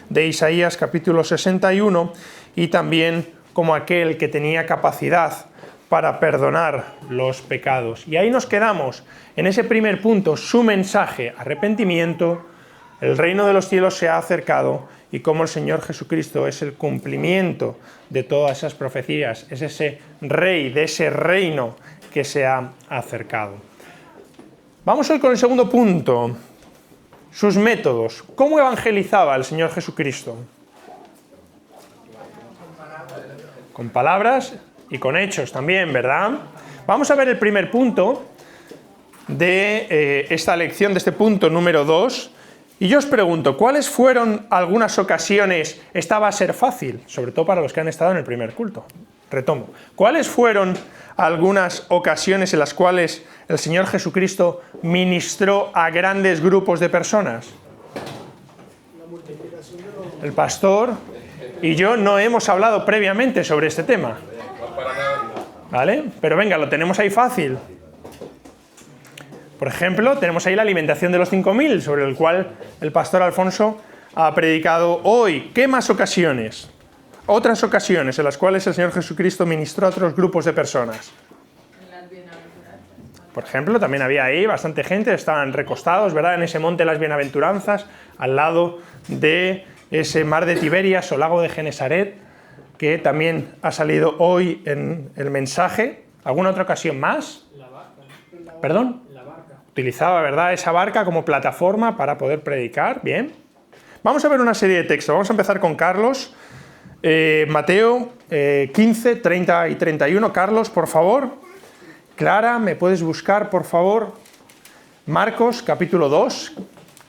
de Isaías capítulo 61 y también como aquel que tenía capacidad para perdonar los pecados. Y ahí nos quedamos, en ese primer punto, su mensaje, arrepentimiento, el reino de los cielos se ha acercado y cómo el Señor Jesucristo es el cumplimiento de todas esas profecías, es ese rey de ese reino que se ha acercado. Vamos hoy con el segundo punto, sus métodos. ¿Cómo evangelizaba el Señor Jesucristo? Con palabras y con hechos también, ¿verdad? Vamos a ver el primer punto de esta lección, de este punto número 2. Y yo os pregunto, ¿cuáles fueron algunas ocasiones? Esta va a ser fácil, sobre todo para los que han estado en el primer culto. Retomo. ¿Cuáles fueron algunas ocasiones en las cuales el Señor Jesucristo ministró a grandes grupos de personas? El pastor y yo no hemos hablado previamente sobre este tema. ¿Vale? Pero venga, lo tenemos ahí fácil. Por ejemplo, tenemos ahí la alimentación de los 5.000, sobre el cual el pastor Alfonso ha predicado hoy. ¿Qué más ocasiones? Otras ocasiones en las cuales el Señor Jesucristo ministró a otros grupos de personas. Por ejemplo, también había ahí bastante gente, estaban recostados, ¿verdad?, en ese monte de las Bienaventuranzas, al lado de ese mar de Tiberias o lago de Genesaret, que también ha salido hoy en el mensaje. ¿Alguna otra ocasión más? La barca. ¿Perdón? La barca. Utilizaba, ¿verdad?, esa barca como plataforma para poder predicar. Bien. Vamos a ver una serie de textos. Vamos a empezar con Carlos. Mateo 15, 30 y 31. Carlos, por favor. Clara, ¿me puedes buscar, por favor? Marcos, capítulo 2.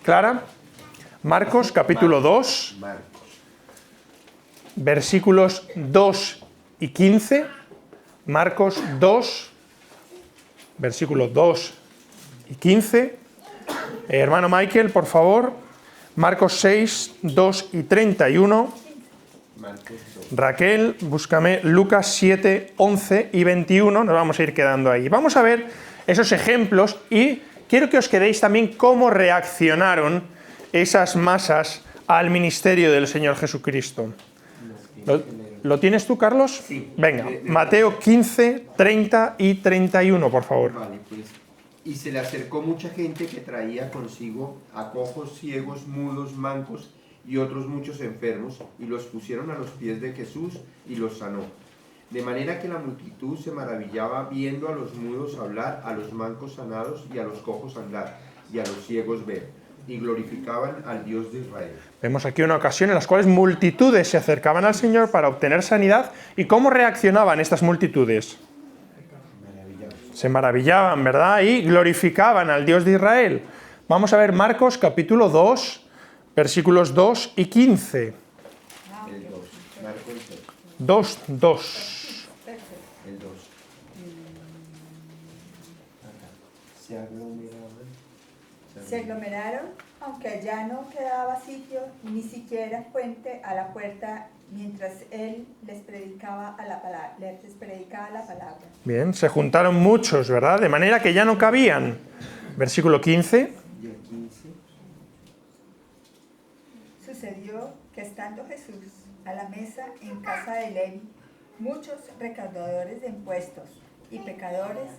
Clara. Marcos, capítulo 2. Versículos 2 y 15. Marcos 2, versículos 2 y 15. Hermano Michael, por favor. Marcos 6, 2 y 31. Raquel, búscame Lucas 7, 11 y 21. Nos vamos a ir quedando ahí. Vamos a ver esos ejemplos y quiero que os quedéis también cómo reaccionaron esas masas al ministerio del Señor Jesucristo. ¿Lo tienes tú, Carlos? Sí. Venga, Mateo 15, 30 y 31, por favor. Vale, pues. Y se le acercó mucha gente que traía consigo a cojos, ciegos, mudos, mancos y otros muchos enfermos, y los pusieron a los pies de Jesús y los sanó. De manera que la multitud se maravillaba viendo a los mudos hablar, a los mancos sanados y a los cojos andar, y a los ciegos ver, y glorificaban al Dios de Israel. Vemos aquí una ocasión en las cuales multitudes se acercaban al Señor para obtener sanidad. ¿Y cómo reaccionaban estas multitudes? Se maravillaban, ¿verdad? Y glorificaban al Dios de Israel. Vamos a ver Marcos capítulo 2, versículos 2 y 15. El 2, Marcos 2, 2. El 2. Se aglomeraron, aunque ya no quedaba sitio, ni siquiera fuente a la puerta, mientras él les predicaba la palabra. Bien, se juntaron muchos, ¿verdad? De manera que ya no cabían. Versículo 15. Y el 15. Sucedió que estando Jesús a la mesa en casa de Leví, muchos recaudadores de impuestos y pecadores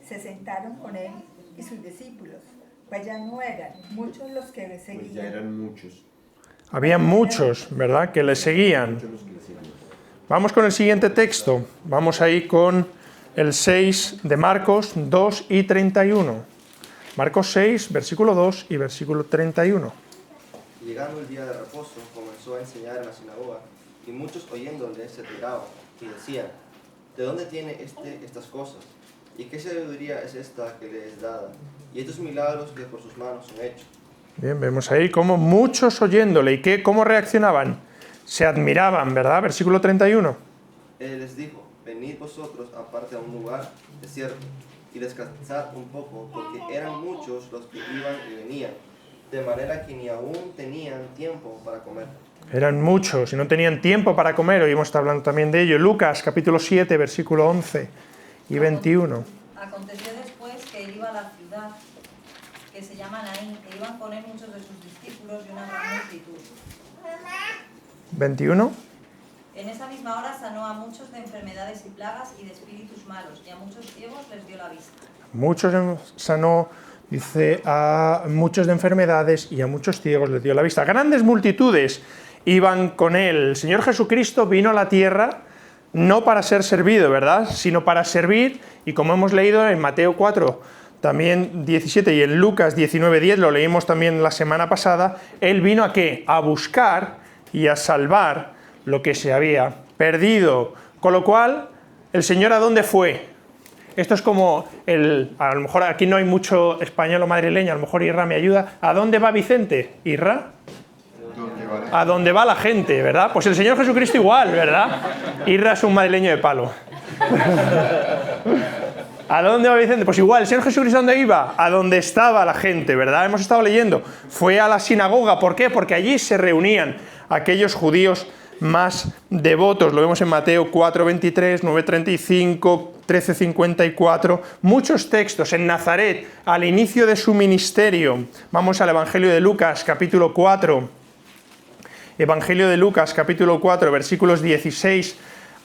se sentaron con él y sus discípulos. Pues ya no eran muchos los que le seguían. Pues ya eran muchos. Había muchos, ¿verdad?, que le seguían. Vamos con el siguiente texto. Vamos ahí con el 6 de Marcos 2 y 31. Marcos 6, versículo 2 y versículo 31. Llegando el día de reposo, comenzó a enseñar en la sinagoga, y muchos oyéndole se admiraban y decían: ¿de dónde tiene estas cosas? ¿Y qué sabiduría es esta que le es dada? Y estos milagros que por sus manos son hechos. Bien, vemos ahí cómo muchos oyéndole y cómo reaccionaban. Se admiraban, ¿verdad? Versículo 31. Él les dijo: venid vosotros aparte a un lugar desierto y descansad un poco, porque eran muchos los que iban y venían, de manera que ni aún tenían tiempo para comer. Eran muchos y no tenían tiempo para comer. Hoy hemos estado hablando también de ello. Lucas capítulo 7, versículo 11 y 21. Aconteció después que iba a la ciudad que se llama Naín, e iban con él muchos de sus discípulos y una gran multitud. 21. En esa misma hora sanó a muchos de enfermedades y plagas y de espíritus malos, y a muchos ciegos les dio la vista. Sanó, dice, a muchos de enfermedades y a muchos ciegos les dio la vista. Grandes multitudes iban con él. El Señor Jesucristo vino a la tierra no para ser servido, ¿verdad?, sino para servir, y como hemos leído en Mateo 4, también 17, y en Lucas 19:10, lo leímos también la semana pasada, él vino a ¿qué? A buscar y a salvar lo que se había perdido. Con lo cual, ¿el Señor a dónde fue? Esto es como, a lo mejor aquí no hay mucho español o madrileño, a lo mejor Irra me ayuda. ¿A dónde va Vicente? ¿Irra? A dónde va la gente, ¿verdad? Pues el Señor Jesucristo igual, ¿verdad? Irra es un madrileño de palo. ¿A dónde va Vicente? Pues igual, ¿el Señor Jesucristo dónde iba? A donde estaba la gente, ¿verdad? Hemos estado leyendo. Fue a la sinagoga. ¿Por qué? Porque allí se reunían aquellos judíos más devotos. Lo vemos en Mateo 4:23, 9:35, 13:54. Muchos textos en Nazaret, al inicio de su ministerio. Vamos al Evangelio de Lucas, capítulo 4. Evangelio de Lucas, capítulo 4, versículos 16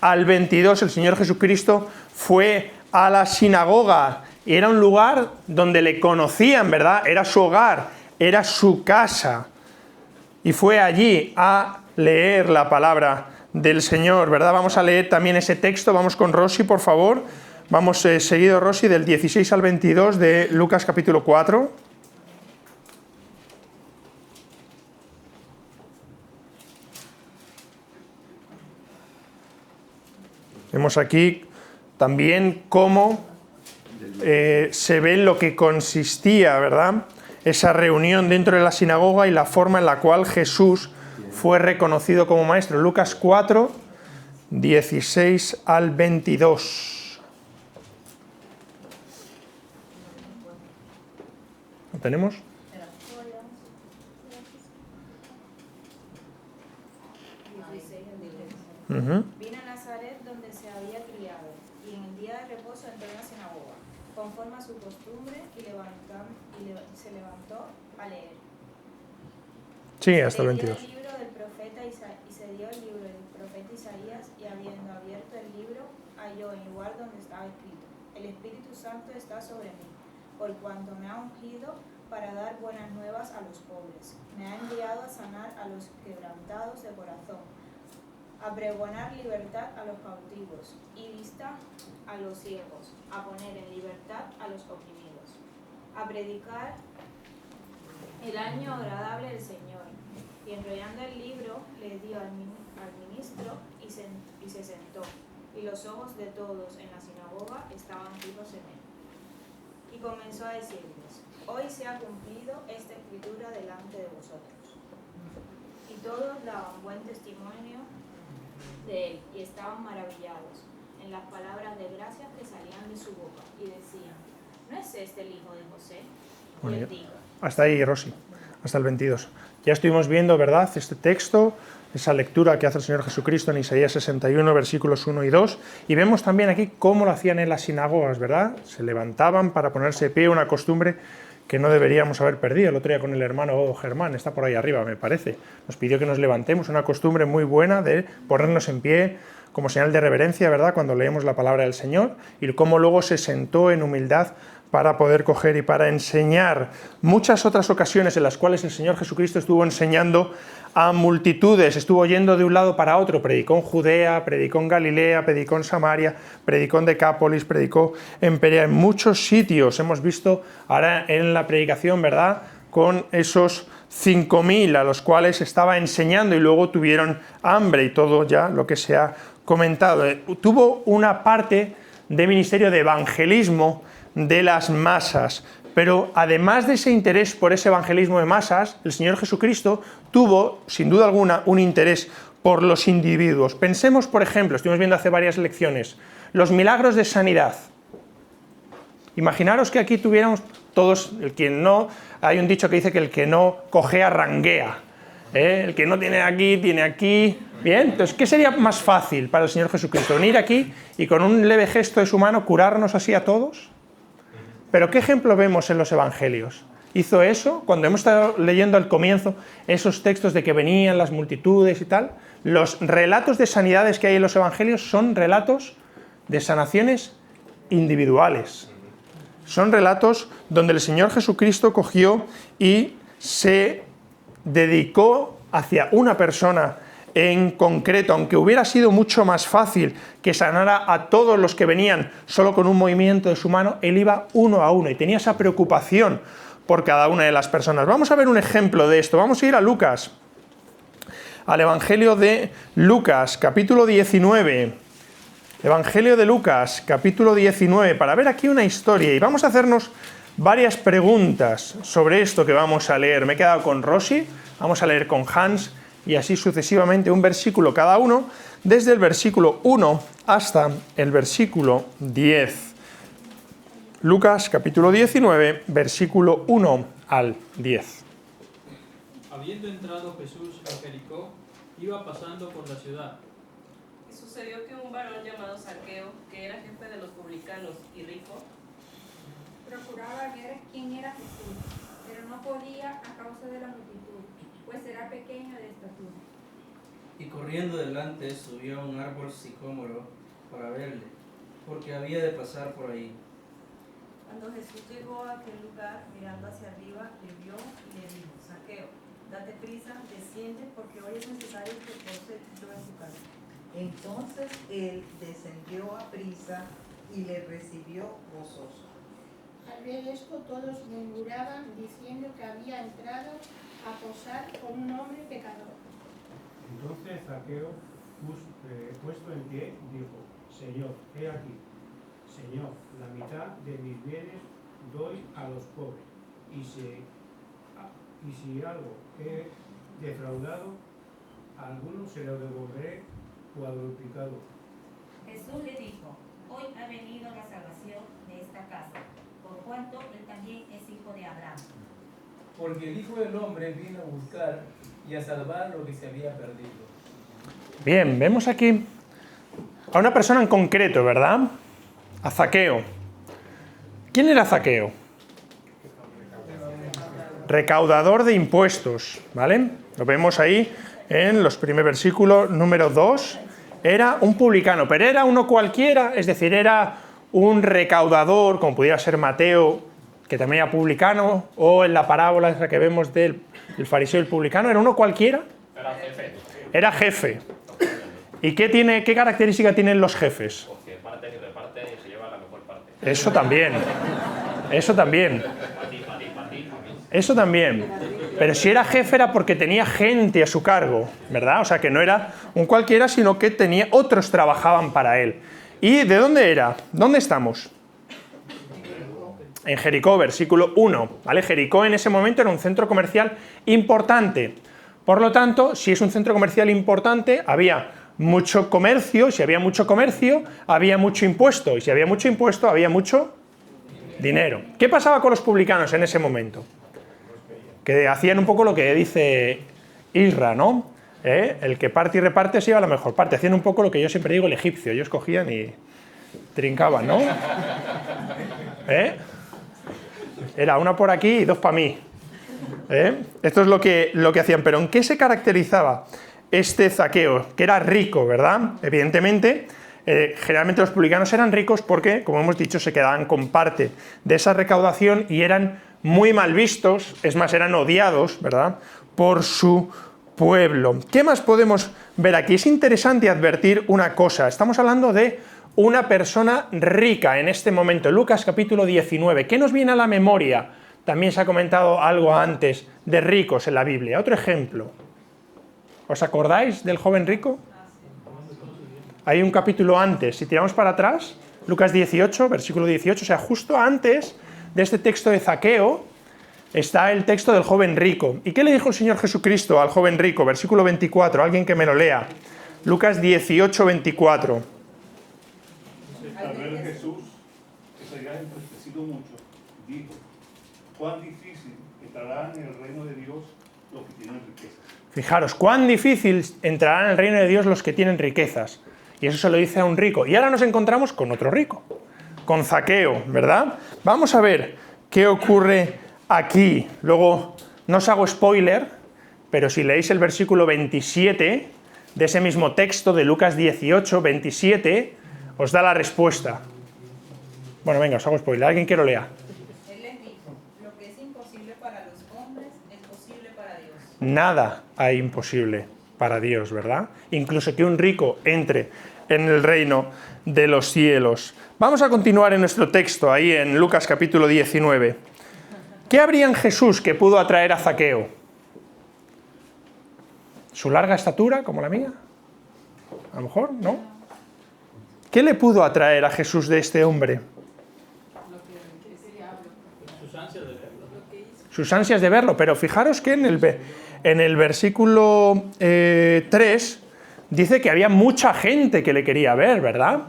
al 22. El Señor Jesucristo fue a la sinagoga. Era un lugar donde le conocían, ¿verdad? Era su hogar, era su casa. Y fue allí a leer la palabra del Señor, ¿verdad? Vamos a leer también ese texto. Vamos con Rosy, por favor. Vamos seguido, Rosy, del 16 al 22 de Lucas capítulo 4. Vemos aquí también cómo se ve lo que consistía, ¿verdad?, esa reunión dentro de la sinagoga y la forma en la cual Jesús fue reconocido como maestro. Lucas 4, 16 al 22. ¿Lo tenemos? Vino a Nazaret donde se había criado, y en el día de reposo entró en la sinagoga, conforme a su costumbre, y se levantó a leer. Sí, hasta el Leyó 22. el libro del profeta y se dio el libro del profeta Isaías, y habiendo abierto el libro, halló el lugar donde estaba escrito: El Espíritu Santo está sobre mí, por cuanto me ha ungido para dar buenas nuevas a los pobres. Me ha enviado a sanar a los quebrantados de corazón, a pregonar libertad a los cautivos y vista a los ciegos, a poner en libertad a los oprimidos, a predicar el año agradable del Señor. Y enrollando el libro, le dio al ministro y se sentó, y los ojos de todos en la sinagoga estaban fijos en él. Y comenzó a decirles: Hoy se ha cumplido esta escritura delante de vosotros. Y todos daban buen testimonio de él, y estaban maravillados en las palabras de gracia que salían de su boca, y decían: ¿No es este el hijo de José? Y él dijo: Hasta ahí, Rosy, hasta el 22. Ya estuvimos viendo, ¿verdad?, este texto, esa lectura que hace el Señor Jesucristo en Isaías 61, versículos 1 y 2, y vemos también aquí cómo lo hacían en las sinagogas, ¿verdad? Se levantaban para ponerse de pie, una costumbre que no deberíamos haber perdido. El otro día con el hermano Germán, está por ahí arriba, me parece, nos pidió que nos levantemos, una costumbre muy buena de ponernos en pie como señal de reverencia, ¿verdad?, cuando leemos la palabra del Señor, y cómo luego se sentó en humildad para poder coger y para enseñar. Muchas otras ocasiones en las cuales el Señor Jesucristo estuvo enseñando a multitudes, estuvo yendo de un lado para otro, predicó en Judea, predicó en Galilea, predicó en Samaria, predicó en Decápolis, predicó en Perea, en muchos sitios. Hemos visto ahora en la predicación, ¿verdad?, con esos 5.000 a los cuales estaba enseñando y luego tuvieron hambre y todo ya lo que se ha comentado. Tuvo una parte de ministerio de evangelismo de las masas, pero además de ese interés por ese evangelismo de masas, el Señor Jesucristo tuvo, sin duda alguna, un interés por los individuos. Pensemos, por ejemplo, estuvimos viendo hace varias lecciones, los milagros de sanidad. Imaginaros que aquí tuviéramos todos, el que no, hay un dicho que dice que el que no cojea ranguea, el que no tiene aquí, bien. Entonces, ¿qué sería más fácil para el Señor Jesucristo? ¿Venir aquí y con un leve gesto de su mano curarnos así a todos? Pero ¿qué ejemplo vemos en los evangelios? hizo eso, cuando hemos estado leyendo al comienzo esos textos de que venían las multitudes y tal, los relatos de sanidades que hay en los evangelios son relatos de sanaciones individuales. Son relatos donde el Señor Jesucristo cogió y se dedicó hacia una persona en concreto, aunque hubiera sido mucho más fácil que sanara a todos los que venían solo con un movimiento de su mano, él iba uno a uno y tenía esa preocupación por cada una de las personas. Vamos a ver un ejemplo de esto. Vamos a ir a Lucas, al Evangelio de Lucas, capítulo 19. Evangelio de Lucas, capítulo 19, para ver aquí una historia. Y vamos a hacernos varias preguntas sobre esto que vamos a leer. Me he quedado con Rosy, vamos a leer con Hans, y así sucesivamente, un versículo cada uno, desde el versículo 1 hasta el versículo 10. Lucas, capítulo 19, versículo 1 al 10. Habiendo entrado Jesús en Jericó, iba pasando por la ciudad. Y sucedió que un varón llamado Zaqueo, que era jefe de los publicanos y rico, procuraba ver quién era Jesús, pero no podía a causa de la multitud, pues era pequeño de estatura. Y corriendo delante subió a un árbol sicómoro para verle, porque había de pasar por ahí. Cuando Jesús llegó a aquel lugar, mirando hacia arriba, le vio y le dijo: Zaqueo, date prisa, desciende, porque hoy es necesario que pose yo en tu casa. Entonces él descendió a prisa y le recibió gozoso. Al ver esto, todos murmuraban, diciendo que había entrado a posar con un hombre pecador. Entonces Zaqueo, puesto en pie, dijo: Señor, he aquí, Señor, la mitad de mis bienes doy a los pobres, y si algo he defraudado, a alguno se lo devolveré cuadruplicado. Jesús le dijo: hoy ha venido la salvación de esta casa, por cuanto él también es hijo de Abraham. Porque el Hijo del Hombre vino a buscar y a salvar lo que se había perdido. Bien, vemos aquí a una persona en concreto, ¿verdad? A Zaqueo. ¿Quién era Zaqueo? Recaudador de impuestos, ¿vale? Lo vemos ahí en los primeros versículos, número 2. Era un publicano, pero era uno cualquiera, es decir, era un recaudador, como pudiera ser Mateo, que también era publicano, o en la parábola esa que vemos del fariseo y el publicano, ¿era uno cualquiera? Era jefe. Era jefe. ¿Y qué característica tienen los jefes? Porque parten y reparten y se llevan la mejor parte. Eso también. Eso también. Eso también. Pero si era jefe era porque tenía gente a su cargo, ¿verdad? O sea, que no era un cualquiera, sino que tenía otros trabajaban para él. ¿Y de dónde era? ¿Dónde estamos? En Jericó, versículo 1. ¿Vale? Jericó en ese momento era un centro comercial importante. Por lo tanto, si es un centro comercial importante, había mucho comercio, y si había mucho comercio, había mucho impuesto, y si había mucho impuesto, había mucho dinero. ¿Qué pasaba con los publicanos en ese momento? Que hacían un poco lo que dice Isra, ¿no? El que parte y reparte se lleva la mejor parte. Hacían un poco lo que yo siempre digo, el egipcio. Ellos cogían y trincaban, ¿no? Era una por aquí y dos para mí. Esto es lo que hacían. Pero ¿en qué se caracterizaba este Zaqueo? Que era rico, ¿verdad? Evidentemente, generalmente los publicanos eran ricos porque, como hemos dicho, se quedaban con parte de esa recaudación y eran muy mal vistos, es más, eran odiados, ¿verdad?, por su pueblo. ¿Qué más podemos ver aquí? Es interesante advertir una cosa. Estamos hablando de una persona rica en este momento. Lucas capítulo 19. ¿Qué nos viene a la memoria? También se ha comentado algo antes de ricos en la Biblia. Otro ejemplo. ¿Os acordáis del joven rico? Hay un capítulo antes. Si tiramos para atrás, Lucas 18, versículo 18, o sea, justo antes de este texto de Zaqueo, está el texto del joven rico. ¿Y qué le dijo el Señor Jesucristo al joven rico? Versículo 24, alguien que me lo lea. Lucas 18, 24. Al ver Jesús, que se había entristecido mucho, dijo: cuán difícil entrarán en el reino de Dios los que tienen riquezas. Fijaros, cuán difícil entrarán en el reino de Dios los que tienen riquezas. Y eso se lo dice a un rico. Y ahora nos encontramos con otro rico, con Zaqueo, ¿verdad? Vamos a ver qué ocurre aquí. Luego, no os hago spoiler, pero si leéis el versículo 27 de ese mismo texto de Lucas 18, 27, os da la respuesta. Bueno, venga, os hago spoiler. ¿Alguien que lo lea? Él les dijo, lo que es imposible para los hombres es posible para Dios. Nada hay imposible para Dios, ¿verdad? Incluso que un rico entre en el reino de los cielos. Vamos a continuar en nuestro texto, ahí en Lucas capítulo 19. ¿Qué habría en Jesús que pudo atraer a Zaqueo? ¿Su larga estatura, como la mía? A lo mejor, ¿no? ¿Qué le pudo atraer a Jesús de este hombre? Sus ansias de verlo. Sus ansias de verlo, pero fijaros que en el versículo 3 dice que había mucha gente que le quería ver, ¿verdad?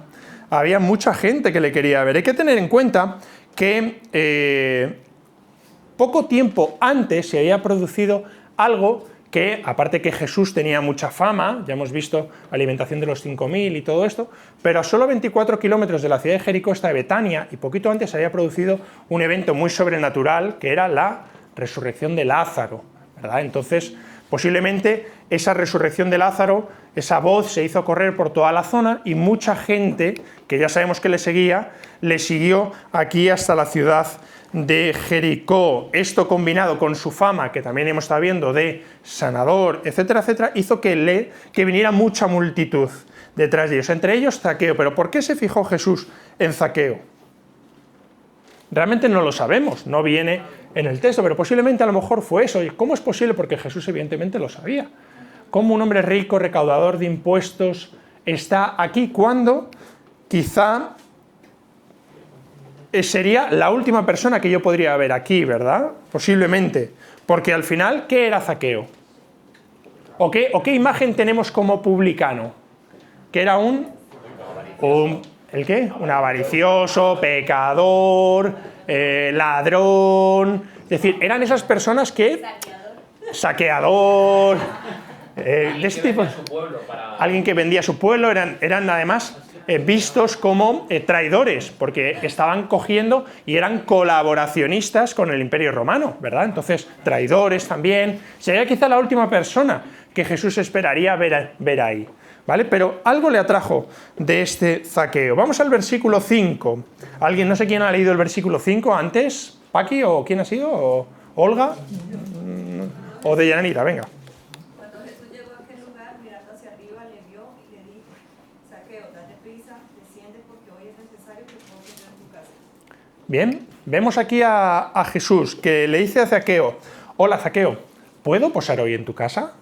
Había mucha gente que le quería ver. Hay que tener en cuenta que poco tiempo antes se había producido algo que, aparte que Jesús tenía mucha fama, ya hemos visto alimentación de los 5.000 y todo esto, pero a solo 24 kilómetros de la ciudad de Jericó está Betania, y poquito antes se había producido un evento muy sobrenatural, que era la resurrección de Lázaro, ¿verdad? Entonces, posiblemente esa resurrección de Lázaro, esa voz se hizo correr por toda la zona, y mucha gente, que ya sabemos que le siguió aquí hasta la ciudad de Jericó. Esto combinado con su fama, que también hemos estado viendo, de sanador, etcétera, etcétera, hizo que viniera mucha multitud detrás de ellos, entre ellos Zaqueo. ¿Pero por qué se fijó Jesús en Zaqueo? Realmente no lo sabemos, no viene en el texto, pero posiblemente a lo mejor fue eso. ¿Y cómo es posible? Porque Jesús evidentemente lo sabía. ¿Cómo un hombre rico, recaudador de impuestos, está aquí cuando quizá sería la última persona que yo podría ver aquí, ¿verdad? Posiblemente. Porque al final, ¿qué era Zaqueo? ¿O qué imagen tenemos como publicano? Que era ¿el qué? Un avaricioso, pecador, ladrón. Es decir, eran esas personas que... Saqueador. De este tipo. Alguien que vendía su pueblo, eran además vistos como traidores, porque estaban cogiendo y eran colaboracionistas con el Imperio Romano, ¿verdad? Entonces, traidores también. Sería quizá la última persona que Jesús esperaría ver ahí, ¿vale? Pero algo le atrajo de este Zaqueo. Vamos al versículo 5. ¿Alguien, no sé quién ha leído el versículo 5 antes? ¿Paqui o quién ha sido? ¿O Olga? ¿O de Yanira? Venga. Cuando Jesús llegó a aquel lugar, mirando hacia arriba, le vio y le dijo, Zaqueo, date prisa, desciende porque hoy es necesario que poses en tu casa. Bien, vemos aquí a Jesús que le dice a Zaqueo, hola Zaqueo, ¿puedo posar hoy en tu casa?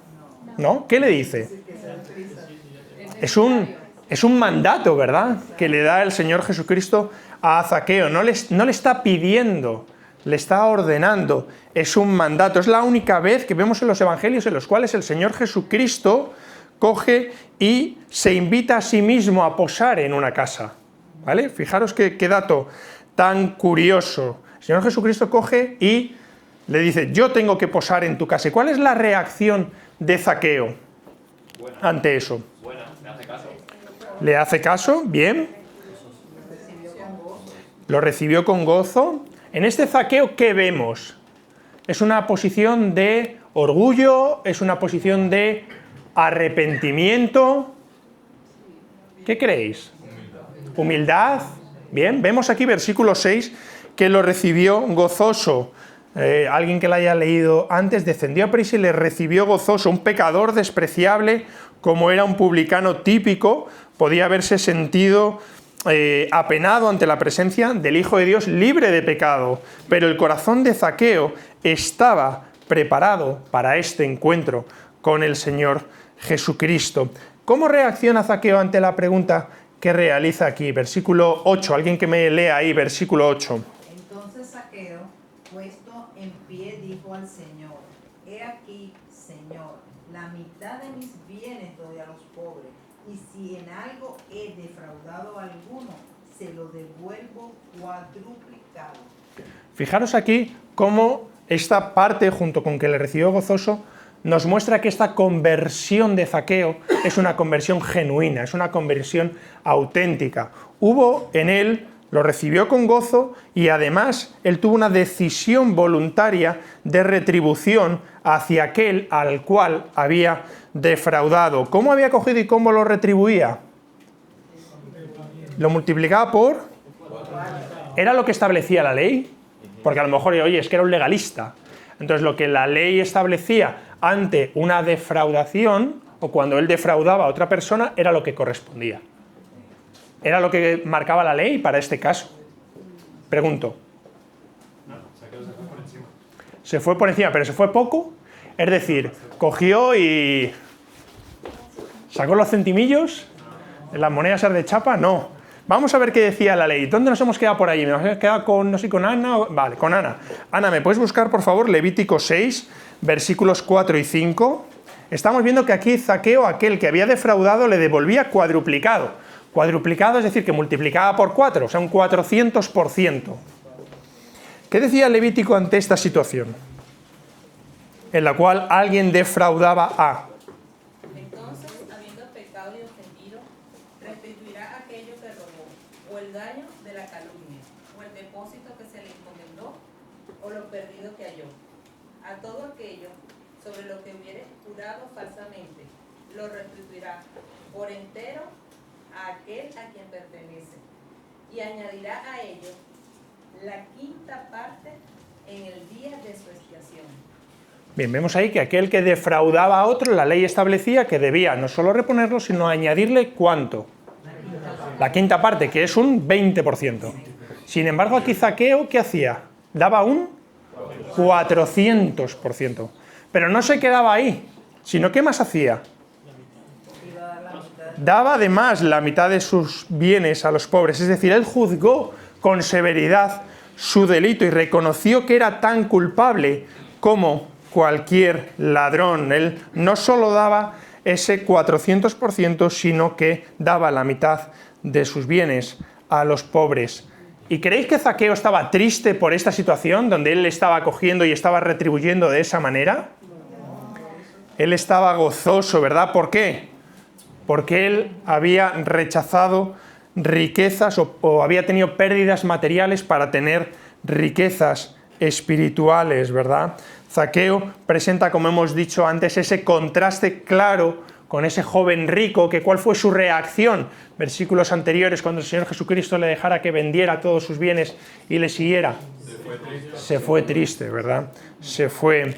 ¿No? ¿Qué le dice? Es un mandato, ¿verdad?, que le da el Señor Jesucristo a Zaqueo. No le está pidiendo, le está ordenando. Es un mandato. Es la única vez que vemos en los evangelios en los cuales el Señor Jesucristo coge y se invita a sí mismo a posar en una casa, ¿vale? Fijaros qué dato tan curioso. El Señor Jesucristo coge y le dice, yo tengo que posar en tu casa. ¿Y cuál es la reacción de Zaqueo ante eso? Buena, me hace caso. ¿Le hace caso? Bien. Lo recibió con gozo. En este Zaqueo, ¿qué vemos? ¿Es una posición de orgullo? ¿Es una posición de arrepentimiento? ¿Qué creéis? Humildad. Bien, vemos aquí versículo 6 que lo recibió gozoso. Alguien que la haya leído antes, descendió a prisa y le recibió gozoso. Un pecador despreciable, como era un publicano típico, podía haberse sentido apenado ante la presencia del Hijo de Dios libre de pecado, pero el corazón de Zaqueo estaba preparado para este encuentro con el Señor Jesucristo. ¿Cómo reacciona Zaqueo ante la pregunta que realiza aquí? Versículo 8, alguien que me lea ahí, versículo 8. Entonces Zaqueo, puesto en pie, dijo al Señor, he aquí, Señor, la mitad de mis bienes doy a los pobres, y si en algo he defraudado a alguno, se lo devuelvo cuadruplicado. Fijaros aquí cómo esta parte, junto con que le recibió gozoso, nos muestra que esta conversión de Zaqueo es una conversión genuina, es una conversión auténtica. Hubo en él lo recibió con gozo y además él tuvo una decisión voluntaria de retribución hacia aquel al cual había defraudado. ¿Cómo había cogido y cómo lo retribuía? Lo multiplicaba por... ¿Era lo que establecía la ley? Porque a lo mejor, oye, es que era un legalista. Entonces lo que la ley establecía ante una defraudación, o cuando él defraudaba a otra persona, era lo que correspondía. ¿Era lo que marcaba la ley para este caso? Pregunto. Se fue por encima, pero se fue poco. Es decir, cogió y sacó los centimillos, las monedas de chapa, no. Vamos a ver qué decía la ley. ¿Dónde nos hemos quedado por ahí? ¿Me hemos quedado con, no sé, con Ana? Vale, con Ana. Ana, ¿me puedes buscar, por favor, Levítico 6, versículos 4 y 5? Estamos viendo que aquí Zaqueo, aquel que había defraudado, le devolvía cuadruplicado. Cuadruplicado es decir, que multiplicaba por 4, o sea, un 400%. ¿Qué decía Levítico ante esta situación? En la cual alguien defraudaba a... Entonces, habiendo pecado y ofendido, restituirá aquello que robó, o el daño de la calumnia, o el depósito que se le encomendó, o lo perdido que halló. A todo aquello sobre lo que hubiere jurado falsamente, lo restituirá por entero a aquel a quien pertenece, y añadirá a ello la quinta parte en el día de su expiación. Bien, vemos ahí que aquel que defraudaba a otro, la ley establecía que debía no solo reponerlo, sino añadirle ¿cuánto? La quinta parte, que es un 20%. Sin embargo, aquí Zaqueo, ¿qué hacía? Daba un 400%. Pero no se quedaba ahí, sino ¿qué más hacía? Daba además la mitad de sus bienes a los pobres, es decir, él juzgó con severidad su delito y reconoció que era tan culpable como cualquier ladrón. Él no solo daba ese 400%, sino que daba la mitad de sus bienes a los pobres. ¿Y creéis que Zaqueo estaba triste por esta situación, donde él estaba cogiendo y estaba retribuyendo de esa manera? Él estaba gozoso, ¿verdad? ¿Por qué? Porque él había rechazado riquezas o había tenido pérdidas materiales para tener riquezas espirituales, ¿verdad? Zaqueo presenta, como hemos dicho antes, ese contraste claro con ese joven rico, que ¿cuál fue su reacción? Versículos anteriores, cuando el Señor Jesucristo le dejara que vendiera todos sus bienes y le siguiera. Se fue triste, ¿verdad? Se fue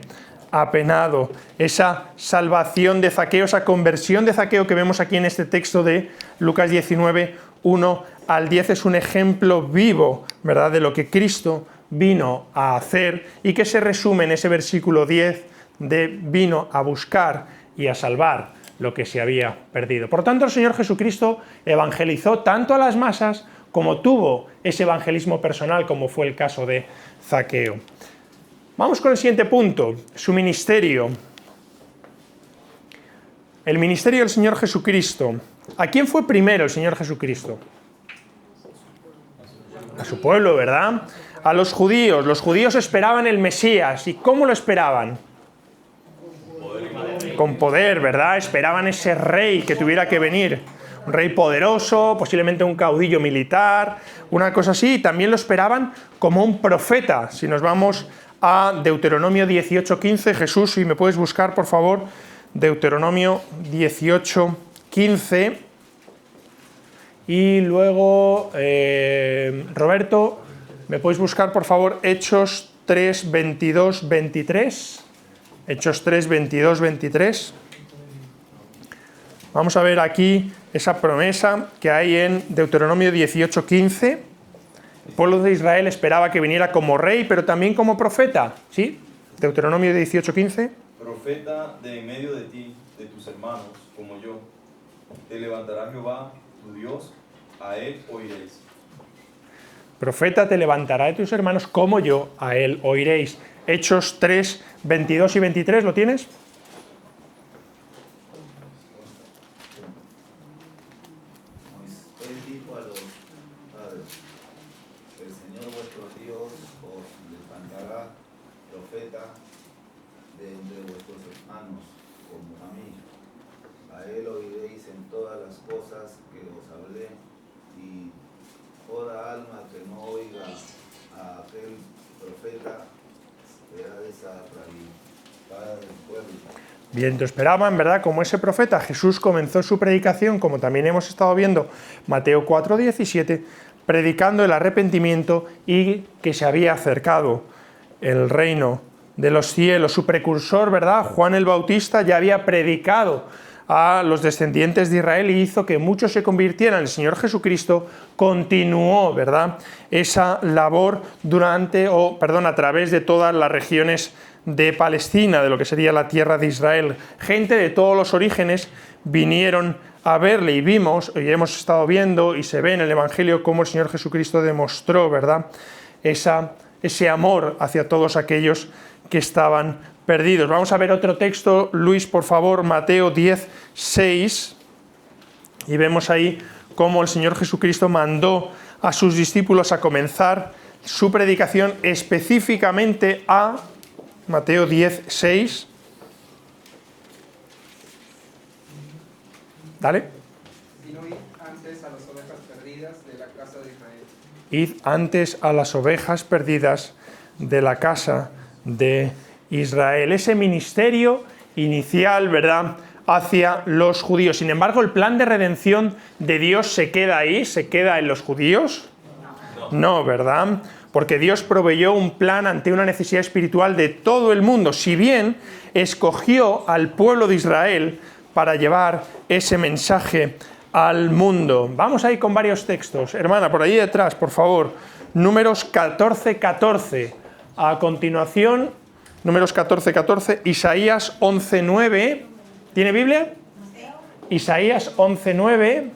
apenado. Esa salvación de Zaqueo, esa conversión de Zaqueo que vemos aquí en este texto de Lucas 19, 1 al 10 es un ejemplo vivo, ¿verdad?, de lo que Cristo vino a hacer y que se resume en ese versículo 10 de vino a buscar y a salvar lo que se había perdido. Por tanto, el Señor Jesucristo evangelizó tanto a las masas como tuvo ese evangelismo personal, como fue el caso de Zaqueo. Vamos con el siguiente punto, su ministerio. El ministerio del Señor Jesucristo. ¿A quién fue primero el Señor Jesucristo? A su pueblo, ¿verdad? A los judíos. Los judíos esperaban el Mesías. ¿Y cómo lo esperaban? Con poder, ¿verdad? Esperaban ese rey que tuviera que venir. Un rey poderoso, posiblemente un caudillo militar, una cosa así. Y también lo esperaban como un profeta. Si nos vamos a Deuteronomio 18:15, Jesús, si me puedes buscar, por favor, Deuteronomio 18:15. Y luego, Roberto, ¿me puedes buscar, por favor, Hechos 3, 22, 23? Hechos 3, 22, 23. Vamos a ver aquí esa promesa que hay en Deuteronomio 18:15. El pueblo de Israel esperaba que viniera como rey, pero también como profeta. ¿Sí? Deuteronomio 18:15. Profeta de en medio de ti, de tus hermanos, como yo. Te levantará Jehová, tu Dios, a él oiréis. Profeta te levantará de tus hermanos como yo, a él oiréis. Hechos 3, 22 y 23, ¿lo tienes? Él dijo a los padres: el Señor vuestro Dios os levantará profeta de entre vuestros hermanos, como a mí. A él oiréis en todas las cosas que os hablé, y toda alma que no oiga a aquel profeta será desarraigada del pueblo. Bien, te esperaban, ¿verdad? Como ese profeta, Jesús comenzó su predicación, como también hemos estado viendo, Mateo 4:17, predicando el arrepentimiento y que se había acercado el reino de los cielos. Su precursor, ¿verdad? Juan el Bautista ya había predicado a los descendientes de Israel y hizo que muchos se convirtieran. El Señor Jesucristo continuó, ¿verdad?, esa labor a través de todas las regiones de Palestina, de lo que sería la tierra de Israel. Gente de todos los orígenes vinieron a verle y vimos, y hemos estado viendo y se ve en el Evangelio cómo el Señor Jesucristo demostró, ¿verdad?, ese amor hacia todos aquellos que estaban perdidos. Vamos a ver otro texto, Luis, por favor, Mateo 10:6, y vemos ahí cómo el Señor Jesucristo mandó a sus discípulos a comenzar su predicación específicamente a Mateo 10:6. Dale. Sino id antes a las ovejas perdidas de la casa de Israel. Id antes a las ovejas perdidas de la casa de Israel. Ese ministerio inicial, ¿verdad?, hacia los judíos. Sin embargo, ¿el plan de redención de Dios se queda ahí? ¿Se queda en los judíos? No, ¿verdad? Porque Dios proveyó un plan ante una necesidad espiritual de todo el mundo, si bien escogió al pueblo de Israel para llevar ese mensaje al mundo. Vamos ahí con varios textos. Hermana, por ahí detrás, por favor. Números 14:14. A continuación, Números 14:14, Isaías 11:9. ¿Tiene Biblia? Isaías 11:9.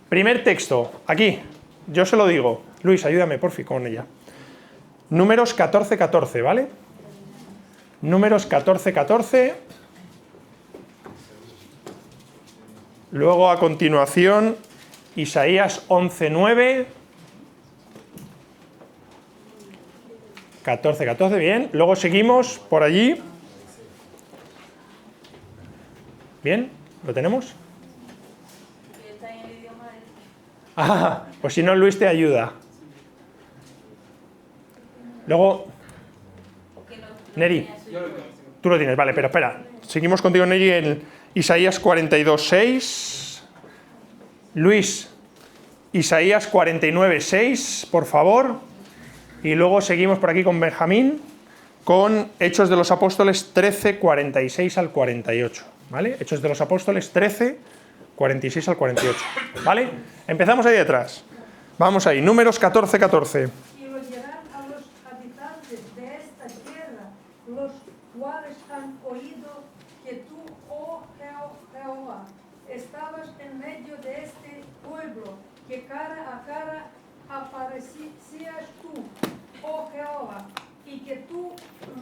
Primer texto, aquí. Yo se lo digo. Luis, ayúdame, porfi, con ella. Números 14:14, ¿vale? Números 14:14. Luego, a continuación, Isaías 11:9. 14:14, bien. Luego seguimos por allí. ¿Bien? ¿Lo tenemos? Ah, pues si no, Luis te ayuda. Luego, Neri, tú lo tienes, vale, pero espera. Seguimos contigo, Neri, en Isaías 42:6. Luis, Isaías 49:6, por favor. Y luego seguimos por aquí con Benjamín, con Hechos de los Apóstoles 13:46 al 48. ¿Vale? Hechos de los Apóstoles 13:46 al 48. ¿Vale? Empezamos ahí detrás. Vamos ahí, Números 14:14. Y oirán a los habitantes de esta tierra, los cuales han oído que tú, oh Jehová, estabas en medio de este pueblo, que cara a cara aparecías tú, oh Jehová, y que tu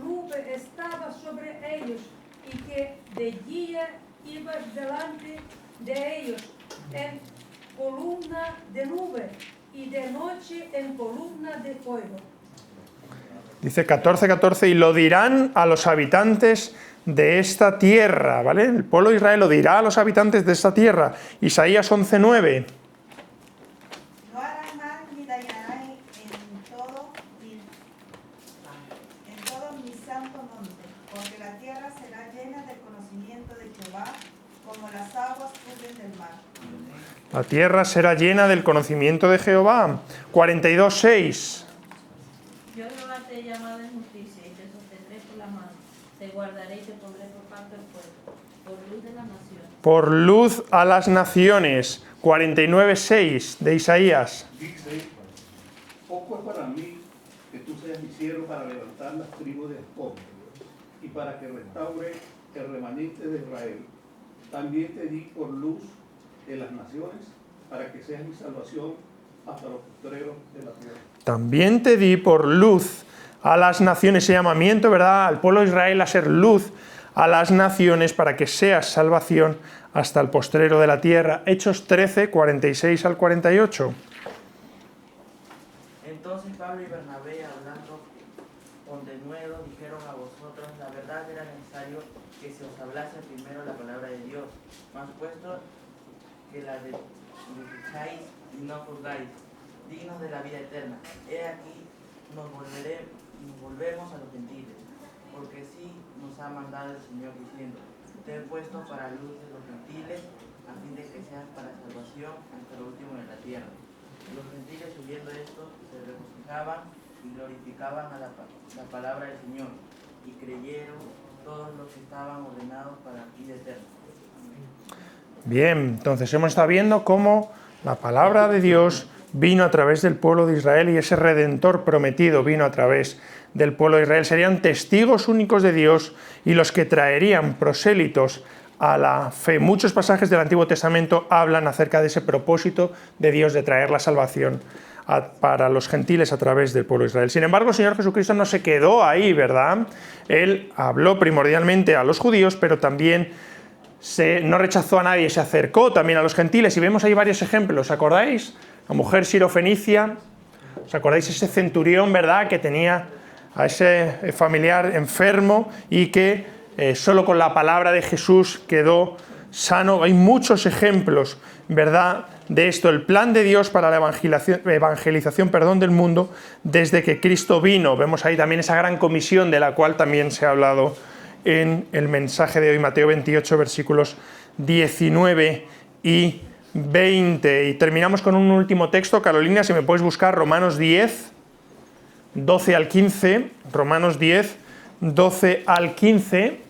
nube estaba sobre ellos, y que de día ibas delante de ellos en columna de nube y de noche en columna de fuego. Dice 14:14, y lo dirán a los habitantes de esta tierra, ¿vale? El pueblo de Israel lo dirá a los habitantes de esta tierra. Isaías 11:9. No harán mal ni dañarán en todo mi santo monte, porque la tierra será llena del conocimiento de Jehová, como las aguas cubren del mar. La tierra será llena del conocimiento de Jehová. 42:6. Yo Jehová te he llamado en justicia y te sostendré por la mano. Te guardaré y te pondré por parte del pueblo, por luz de las naciones. Por luz a las naciones. 49:6 de Isaías. Dice, poco es para mí que tú seas mi siervo para levantar las tribus de Jacob y para que restaure el remanente de Israel. También te di por luz de las naciones para que seas mi salvación hasta los postreros de la tierra. También te di por luz a las naciones, ese llamamiento, ¿verdad?, al pueblo de Israel a ser luz a las naciones para que seas salvación hasta el postrero de la tierra. Hechos 13:46 al 48. Entonces Pablo y Bernabé, hablando con denuedo, dijeron a vosotros, la verdad era necesario que se os hablase primero la palabra de Dios, mas puesto que la desecháis y no juzgáis, dignos de la vida eterna. He aquí, nos volvemos a los gentiles, porque sí nos ha mandado el Señor diciendo, te he puesto para luz de los gentiles, a fin de que seas para salvación hasta lo último de la tierra. Los gentiles, oyendo esto, se regocijaban y glorificaban a la palabra del Señor, y creyeron todos los que estaban ordenados para vida eterna. Bien, entonces hemos estado viendo cómo la palabra de Dios vino a través del pueblo de Israel y ese Redentor prometido vino a través del pueblo de Israel. Serían testigos únicos de Dios y los que traerían prosélitos a la fe. Muchos pasajes del Antiguo Testamento hablan acerca de ese propósito de Dios de traer la salvación para los gentiles a través del pueblo de Israel. Sin embargo, el Señor Jesucristo no se quedó ahí, ¿verdad? Él habló primordialmente a los judíos, pero también no rechazó a nadie, se acercó también a los gentiles, y vemos ahí varios ejemplos. ¿Os acordáis? La mujer sirofenicia, ¿os acordáis ese centurión, verdad?, que tenía a ese familiar enfermo y que solo con la palabra de Jesús quedó sano. Hay muchos ejemplos, ¿verdad?, de esto. El plan de Dios para la evangelización del mundo desde que Cristo vino. Vemos ahí también esa gran comisión de la cual también se ha hablado en el mensaje de hoy, Mateo 28, versículos 19 y 20. Y terminamos con un último texto. Carolina, si me puedes buscar Romanos 10, 12 al 15. Romanos 10, 12 al 15.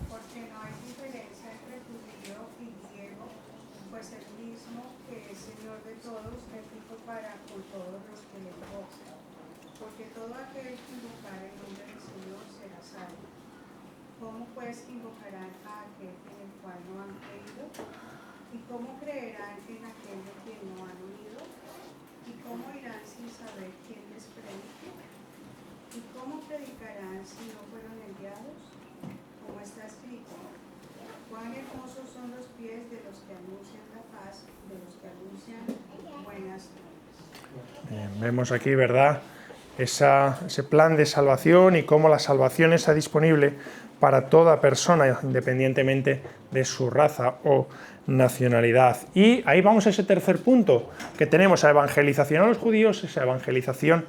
Porque no hay diferencia entre judío y griego, pues el mismo que es Señor de todos es rico para con todos los que le invocan. Porque todo aquel que invocar el nombre del Señor será salvo. ¿Cómo pues invocarán a aquel en el cual no han creído? ¿Y cómo creerán en aquel de quien no han oído? ¿Y cómo irán sin saber quién les predique? ¿Y cómo predicarán si no fueron enviados? Como está escrito, cuán hermosos son los pies de los que anuncian la paz, de los que anuncian buenas nuevas. Vemos aquí, ¿verdad?, ese plan de salvación y cómo la salvación está disponible para toda persona, independientemente de su raza o nacionalidad. Y ahí vamos a ese tercer punto que tenemos: a evangelización a los judíos, esa evangelización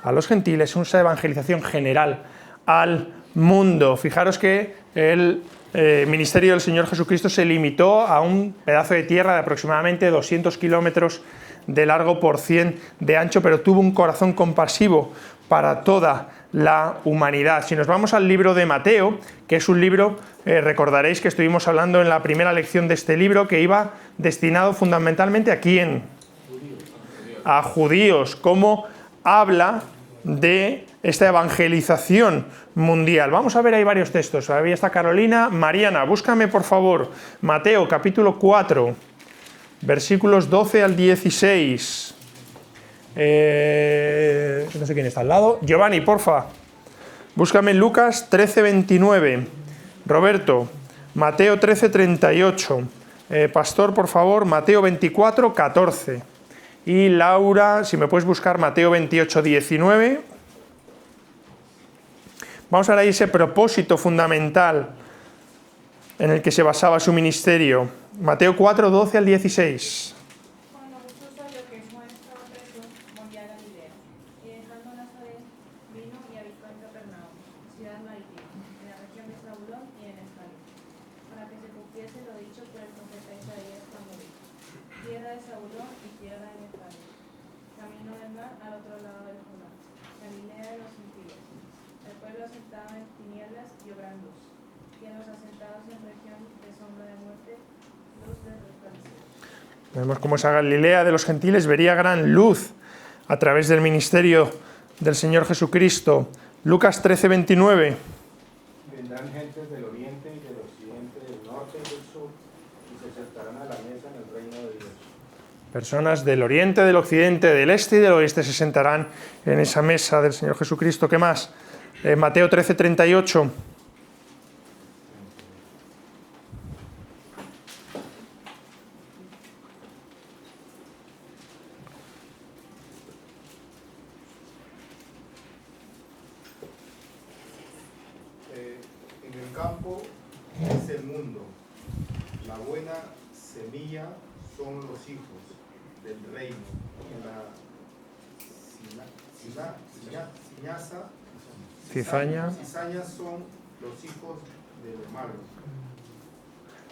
a los gentiles, esa evangelización general al mundo. Fijaros que el ministerio del Señor Jesucristo se limitó a un pedazo de tierra de aproximadamente 200 kilómetros de largo por 100 de ancho, pero tuvo un corazón compasivo para toda la humanidad. Si nos vamos al libro de Mateo, que es un libro, recordaréis que estuvimos hablando en la primera lección de este libro, que iba destinado fundamentalmente ¿a quién? A judíos. ¿Cómo habla de esta evangelización mundial? Vamos a ver, hay varios textos. Ahí está Carolina. Mariana, búscame por favor Mateo capítulo 4, versículos 12 al 16. No sé quién está al lado. Giovanni, porfa, búscame Lucas 13, 29. Roberto, Mateo 13, 38. Pastor, por favor, Mateo 24, 14. Y Laura, si me puedes buscar Mateo 28, 19. Vamos a ver ahí ese propósito fundamental en el que se basaba su ministerio. Mateo 4, 12 al 16. Cuando Jesús oyó que Juan estaba preso, volvió a Galilea, y dejando Nazaret, vino y habitó en Capernaum, ciudad marítima, en la región de Zabulón y de Neftalí, para que se cumpliese lo dicho por el profeta Isaías cuando dijo: tierra de Zabulón y tierra de Neftalí, camino del mar al otro lado del Jordán, Galilea de los gentiles. El pueblo asentado en tinieblas y obran luz, y en los asentados en región de sombra de muerte, luz de resplandor. Vemos cómo esa Galilea de los gentiles vería gran luz a través del ministerio del Señor Jesucristo. Lucas 13, 29. Vendrán gentes del oriente y del occidente, del norte y del sur, y se sentarán a la mesa en el reino de Dios. Personas del oriente, del occidente, del este y del oeste se sentarán en esa mesa del Señor Jesucristo. ¿Qué más? Mateo 13, 38. buena semilla son los hijos del reino, y la cizaña son los hijos de lo malo.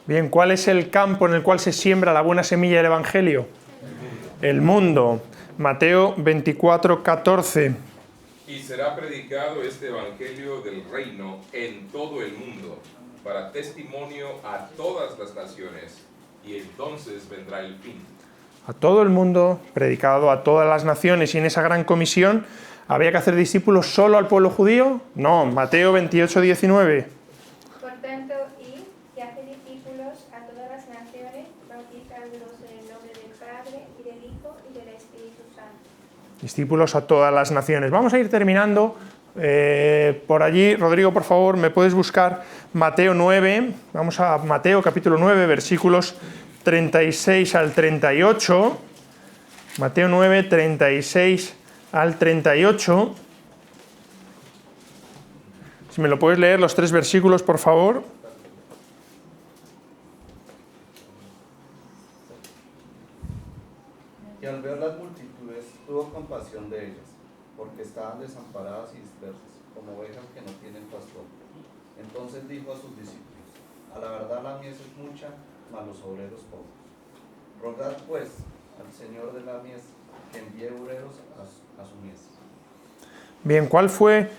Bien, ¿cuál es el campo en el cual se siembra la buena semilla del Evangelio? El mundo. Mateo 24, 14. Y será predicado este Evangelio del reino en todo el mundo, para testimonio a todas las naciones, y entonces vendrá el fin. A todo el mundo, predicado a todas las naciones, y en esa gran comisión, ¿había que hacer discípulos solo al pueblo judío? No, Mateo 28, 19. Por tanto, id y haced discípulos a todas las naciones, bautizándolos en el nombre del Padre, y del Hijo, y del Espíritu Santo. Discípulos a todas las naciones. Vamos a ir terminando. Por allí, Rodrigo, por favor, me puedes buscar Mateo 9. Vamos a Mateo capítulo 9, versículos 36 al 38. Mateo 9, 36 al 38. Si me lo puedes leer los 3 versículos, por favor. Y al ver las multitudes, tuvo compasión de ellas, porque estaban desamparadas y dispersas, como ovejas que no tienen pastor. Entonces dijo a sus discípulos: a la verdad la mies es mucha, mas los obreros pocos. Rogad pues al Señor de la mies que envíe obreros a su mies. Bien, ¿cuál fue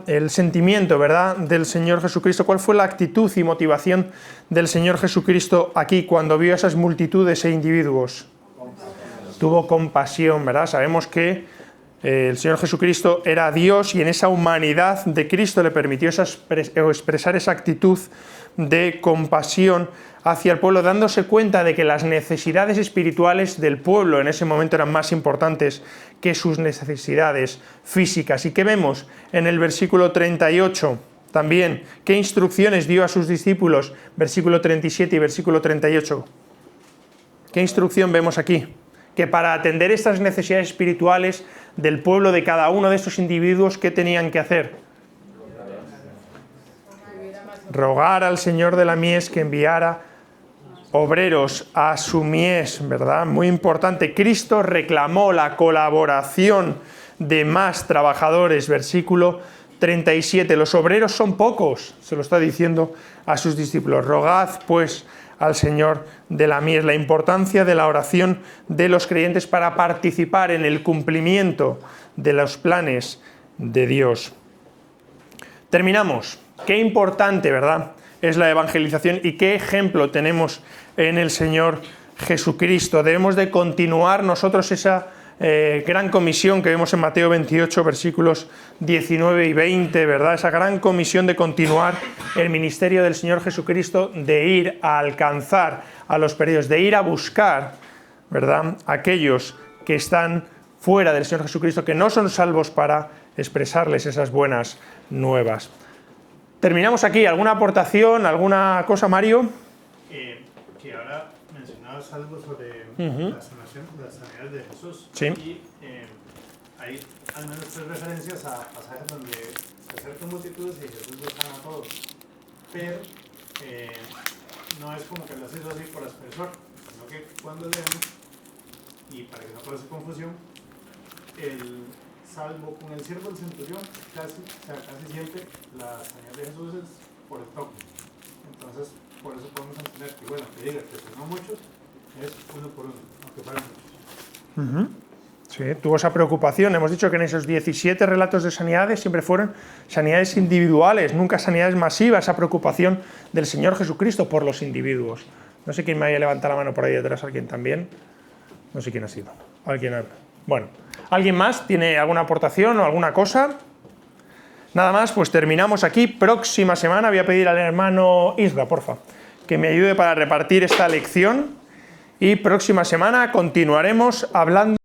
el sentimiento, verdad, del Señor Jesucristo? ¿Cuál fue la actitud y motivación del Señor Jesucristo aquí cuando vio a esas multitudes e individuos? Tuvo compasión, ¿verdad? Sabemos que el Señor Jesucristo era Dios y en esa humanidad de Cristo le permitió expresar esa actitud de compasión hacia el pueblo, dándose cuenta de que las necesidades espirituales del pueblo en ese momento eran más importantes que sus necesidades físicas. ¿Y qué vemos en el versículo 38? También, ¿qué instrucciones dio a sus discípulos? Versículo 37 y versículo 38. ¿Qué instrucción vemos aquí? Que para atender estas necesidades espirituales del pueblo, de cada uno de estos individuos, ¿qué tenían que hacer? Rogar al Señor de la mies que enviara obreros a su mies, ¿verdad? Muy importante. Cristo reclamó la colaboración de más trabajadores, versículo 37. Los obreros son pocos, se lo está diciendo a sus discípulos. Rogad, pues, al Señor de la mies. La importancia de la oración de los creyentes para participar en el cumplimiento de los planes de Dios. Terminamos. Qué importante, ¿verdad?, es la evangelización y qué ejemplo tenemos en el Señor Jesucristo. Debemos de continuar nosotros esa gran comisión que vemos en Mateo 28, versículos 19 y 20, ¿verdad? Esa gran comisión de continuar el ministerio del Señor Jesucristo, de ir a alcanzar a los perdidos, de ir a buscar, ¿verdad?, aquellos que están fuera del Señor Jesucristo, que no son salvos, para expresarles esas buenas nuevas. Terminamos aquí. ¿Alguna aportación, alguna cosa, Mario? Que ahora mencionabas algo sobre las sanidades de Jesús. Sí. Y hay al menos 3 referencias a pasajes donde se acercan multitudes y Jesús los sana a todos. Pero no es como que lo haces así por aspersor, sino que cuando leemos, y para que no cause confusión, salvo con el siervo del centurión, casi siempre la sanidad de Jesús es por el toque. Entonces, por eso podemos entender que, bueno, que diga que si no muchos, es uno por uno, aunque fueran muchos. Sí, tuvo esa preocupación. Hemos dicho que en esos 17 relatos de sanidades siempre fueron sanidades individuales, nunca sanidades masivas. Esa preocupación del Señor Jesucristo por los individuos. No sé quién me haya levantado la mano por ahí detrás, alguien también. No sé quién ha sido. Bueno, ¿alguien más tiene alguna aportación o alguna cosa? Nada más, pues terminamos aquí. Próxima semana voy a pedir al hermano Isra, porfa, que me ayude para repartir esta lección. Y próxima semana continuaremos hablando